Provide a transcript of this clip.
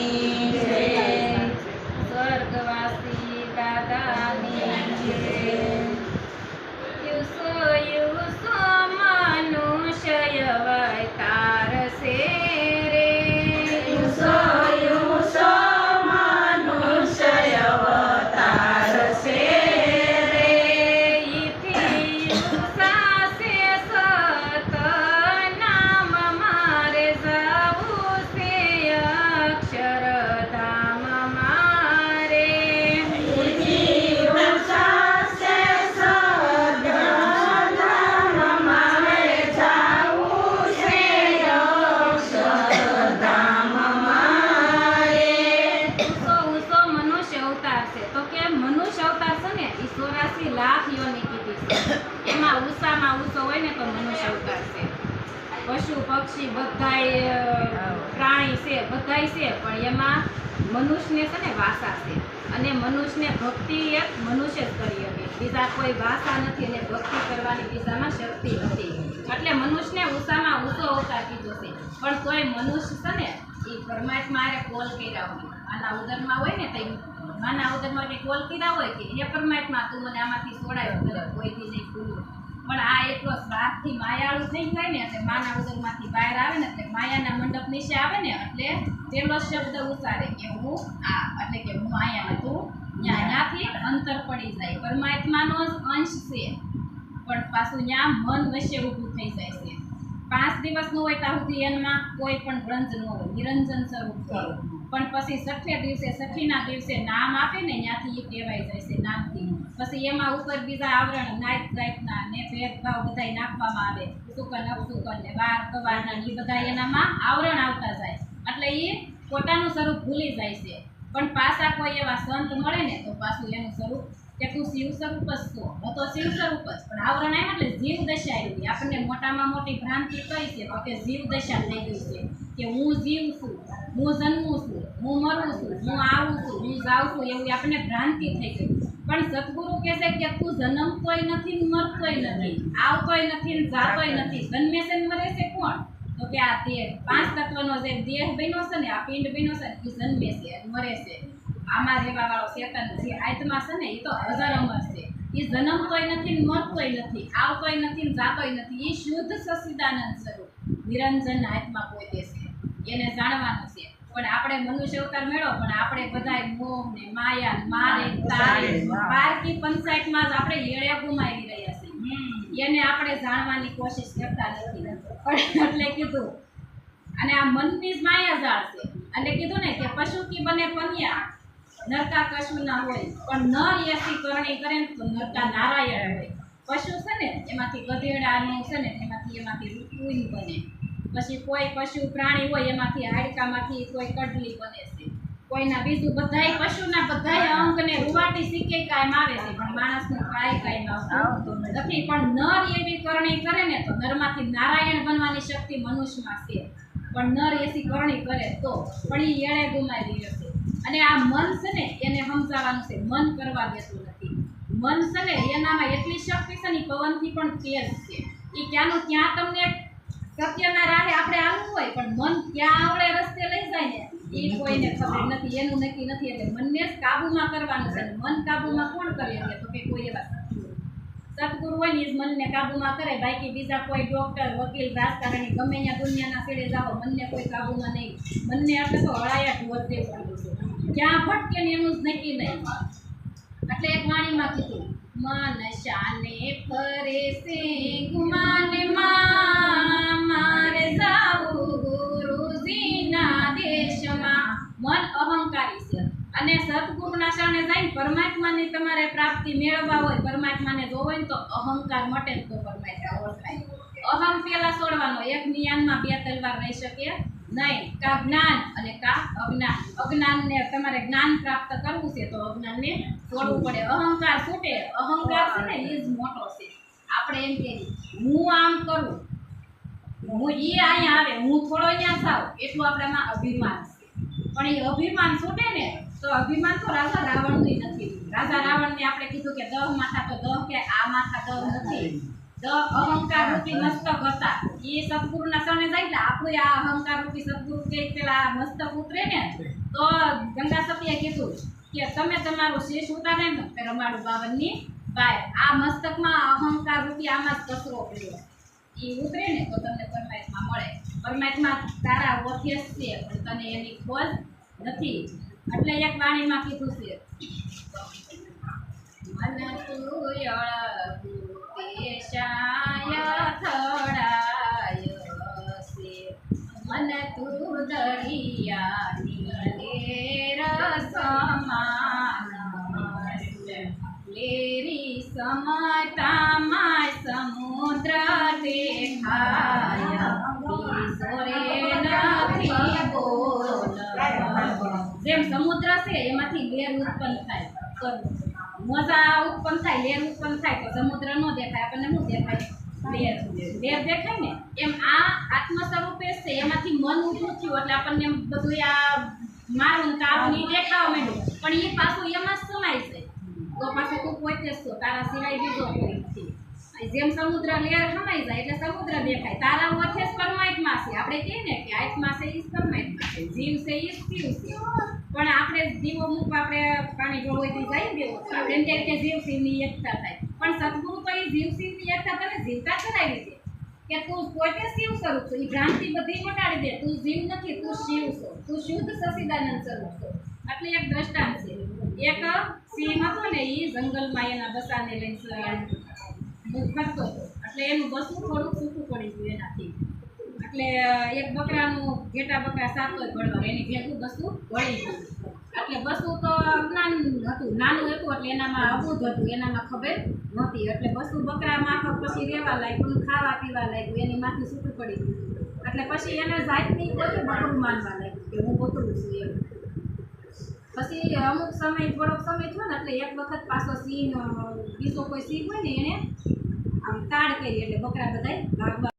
જય સ્વર્ગવાસી દાદાની જય યુસો યુસો મનુષ્ય અવતારશે રે યુસો યુસો મનુષ્ય અવતારશે રે ઇથી યુસાસે સત નામ મારે જાવું છે અક્ષરધામ મારે ઇથી યુસાસે સત નામ મારે જાવું છે અક્ષરધામ મારે ઉસો મનુષ્ય અવતાર છે તો કે મનુષ્ય અવતાર છે ને એ 84 લાખ યોની કીધી છે એમાં ઉષામાં ઉષો હોય ને તો મનુષ્ય અવતાર છે પશુ પક્ષી બધાય પ્રાણી છે બધાય છે પણ એમાં મનુષ્યને છે ને વાસા છે અને મનુષ્યને ભક્તિ એક મનુષ્ય જ કરી હતી બીજા કોઈ વાસા નથી અને ભક્તિ કરવાની બીજામાં શક્તિ નથી એટલે મનુષ્યને ઉષામાં ઉષો અવતાર કીધો છે પણ કોઈ મનુષ્ય છે ને એ પરમાત્મા એ કોલ કર્યા હોય આના ઉદરમાં હોય ને તો માના ઉદરમાં કે કોલ કર્યા હોય કે હે પરમાત્મા તું મને આમાંથી છોડાયો કરે કોઈથી નહીં ભૂલું પણ આ એટલો સ્વાર્થથી માયાળું થઈ જાય ને એટલે માના ઉદરમાંથી બહાર આવે ને એટલે માયાના મંડપ નીચે આવે ને એટલે પેલો શબ્દ ઉચ્ચારે કે હું આ એટલે કે હું અહીંયા તું ત્યાંથી અંતર પડી જાય પરમાત્માનો જ અંશ છે પણ પાછું ત્યાં મન વચ્ચે ઊભું થઈ જાય છે 5 દિવસનું હોય ત્યાં સુધી એમાં કોઈ પણ ગ્રંથ ન હોય નિરંજન સ્વરૂપ થયું પણ પછી છઠ્ઠે દિવસે છઠ્ઠીના દિવસે નામ આપે ને ત્યાંથી એ કહેવાય જાય છે નામથી પછી એમાં ઉપર બીજા આવરણ નાયક જાતના ને ભેદભાવ બધા નાખવામાં આવે સુકન અપસુકન ને વાર કવારના એ બધા એનામાં આવરણ આવતા જાય એટલે એ પોતાનું સ્વરૂપ ભૂલી જાય છે પણ પાછા કોઈ એવા સંત મળે ને તો પાછું એનું સ્વરૂપ કે તું શિવ સ્વરૂપ જ છો તો શિવ સ્વરૂપ જ પણ આવરણ આવ્યું એટલે જીવ દશા આવી આપણને મોટામાં મોટી ભ્રાંતિ કઈ છે તો કે જીવ દશા થઈ ગઈ છે કે હું જીવ છું હું જન્મું છું હું મરું છું હું આવું છું હું જાઉં છું એવું આપણને ભ્રાંતિ થઈ ગઈ પણ સદગુરુ કહે છે કે તું જન્મતોય નથી મરતોય નથી આવતોય નથી જાતોય નથી જન્મે છે ને મરે છે કોણ તો કે આ દેહ 5 તત્વનો જે દેહ બન્યો છે ને આ પિંડ બન્યો છે એ જન્મે છે મરે છે આમાં રહેવા વાળો ચેતન જે આત્મા છે ને એ તો અજર અમર છે એ જન્મતોય નથી મરતોય નથી આવતોય નથી જાતોય નથી એ શુદ્ધ સચ્ચિદાનંદ સ્વરૂપ નિરંજન આત્મા પોતે છે એને જાણવાનું છે પણ આપણે મનુષ્ય અવતાર મેળો પણ આપણે બધાય મોહ ને માયા મારે તારે પારકી પંચાયતમાં જ આપણે એળે ગુમાવી રહ્યા છીએ એને આપણે જાણવાની કોશિશ કરતા નથી પણ એટલે કીધું અને આ મનની જ માયાજાળ છે એટલે કીધું ને કે પશુ કી બને પન્યા નરકા કશું ના હોય પણ નર એસી કરણી કરે ને તો નરકા નારાયણ હોય પશુ છે ને એમાંથી ગધેડાનું છે ને એમાંથી રૂપુઈ બને પછી કોઈ પશુ પ્રાણી હોય એમાંથી હાડકામાંથી કોઈ કડલી બને છે કોઈના બીજું બધાય પશુના બધાય અંગને રૂવાટી શીખે કાયમ આવે છે પણ માણસનું કાંઈ આવતું નથી પણ નર એવી કરણી કરે ને તો નરમાંથી નારાયણ બનવાની શક્તિ મનુષ્યમાં છે પણ નર એસી કરણી કરે તો પણ એ એળે ગુમાવી રહ્યો છે અને આ મન છે ને એને સમજાવવાનું છે મન કરવા દેતું નથી મન છે ને એનામાં એટલી શક્તિ છે ને પવનથી પણ તેજ છે એ ક્યાંનું ત્યાં તમને સત્યના રાહે આપણે આવવું હોય પણ મન ક્યાં આવડે રસ્તે લઈ જાય ને એ કોઈને ખબર નથી એનું નક્કી નથી એટલે મનને જ કાબુમાં કરવાનું છે મન કાબુમાં કોણ કરે તો કે કોઈ એવા સદગુરુ હોય ને એ મનને કાબુમાં કરે બાકી બીજા કોઈ ડોક્ટર વકીલ રાજકારણી ગમે ત્યાં દુનિયાના છેડે જાઓ મનને કોઈ કાબુમાં નહીં મનને એટલે તો હળાયા ઢોર જેવું છે ક્યાં ભટકે ને એનું જ નક્કી નહીં એટલે એક વાણીમાં કીધું મન શાને ફરે છે ગુમાને મારે જાવું ગુરુજીના દેશમાં મન અહંકારી છે અને સદગુરુના શરણે જઈને પરમાત્માની તમારે પ્રાપ્તિ મેળવવા હોય પરમાત્માને જોવો હોય ને તો અહંકાર મટે તો પરમાત્મા ઓળખાય અહમ પેલા છોડવાનો એક જ્ઞાનમાં 2 તલવાર રહી શકે નહીં કા જ્ઞાન અને કા અજ્ઞાન અજ્ઞાનને તમારે જ્ઞાન પ્રાપ્ત કરવું છે તો અજ્ઞાનને છોડવું પડે અહંકાર છૂટે અહંકાર છે ને એ જ મોટો છે આપણે એમ કહીએ હું આમ કરું હું એ અહીંયા આવે હું થોડો અહીંયા થાવ એટલું આપણામાં અભિમાન છે પણ એ અભિમાન છૂટે ને તો અભિમાન તો રાજા રાવણનું નથી રાજા રાવણને આપણે કીધું કે 10 માથા તો 10 કે આ માથા 10 નથી તો અહંકાર રૂપી મસ્તક હતા એ સદગુરુના શરણે જાય એટલે આપણું આ અહંકાર રૂપી સદગુરુ કે પેલા મસ્તક ઉતરે ને તો ગંગા સતીએ કીધું કે તમે તમારું શીશ ઉતારે ને તો રમાડું બાવનની બાય આ મસ્તકમાં અહંકાર રૂપી આમાં જ કચરો પડ્યો એ ઉતરે ને તો તમને પરમાત્મા મળે પરમાત્મા તારા ઓથે જ છે પણ તને એની ખોજ નથી એટલે એક વાણીમાં કીધું છે મન તું પેશાય થડાય છે મન તું દરિયાની લેર સમાન લેરી સમતામાં સમુદ્ર દેખાય ઈશ્વરે નથી બોલ જેમ સમુદ્ર છે એમાંથી લેર ઉત્પન્ન થાય તો મોજા ઉત્પન્ન થાય લેર ઉત્પન્ન થાય તો સમુદ્ર ન દેખાય આપણને શું દેખાય લેર લેર દેખાય ને એમ આ આત્મ સ્વરૂપે છે એમાંથી મન ઊભું થયું એટલે આપણને એમ બધું આ મારું તારું ની દેખાવા માંડ્યું પણ એ પાછું એમાં જ સમાય છે તો પાછું તું પોતે જ છો તારા સિવાય બીજો કોઈ નથી જેમ સમુદ્ર લેર સમાઈ જાય એટલે સમુદ્ર દેખાય તારા ઓછે જ પરમાત્મા છે આપણે કહીએ ને કે આત્મા છે એ જ પરમાત્મા છે જીવ છે એ જ શિવ છે પણ આપણે જીવો મુખ આપણે પાણી જોડવાથી જાય દેવો આપણે એમ કે જીવ શિવની એકતા થાય પણ સદગુરુ તો એ જીવ શિવની એકતા તને જીવતા કરાવી છે કે તું પોતે શિવ સ્વરૂપ છો એ ભ્રાંતિ બધી મટાડી દે તું જીવ નથી તું શિવ છો તું શુદ્ધ સચિદાનંદ સ્વરૂપ છો એટલે એક દ્રષ્ટાંત છે એક સિંહ હતો ને એ જંગલમાં એના બસાને લઈને કરતો હતો એટલે એનું બસું થોડુંક સૂકું પડી ગયું એનાથી એટલે એક બકરાનું ઘેટા બકરા સાતો ભળવા એની ભેગું બસું વળી ગયું એટલે બસું તો અજ્ઞાન હતું નાનું હતું એટલે એનામાં અબૂધ હતું એનામાં ખબર નહોતી એટલે બસું બકરામાં પછી રહેવા લાગ્યું ખાવા પીવા લાગ્યું એની માથે સૂકું પડી ગયું એટલે પછી એને જાતની પોતે બકરું માનવા લાગ્યું કે હું બકરું છું એમ પછી અમુક સમય થોડોક સમય થયો ને એટલે એક વખત પાછો સિંહ બીજો કોઈ સિંહ હોય ને એને આમ તાડ કરી એટલે બકરા બધાય ભાગવા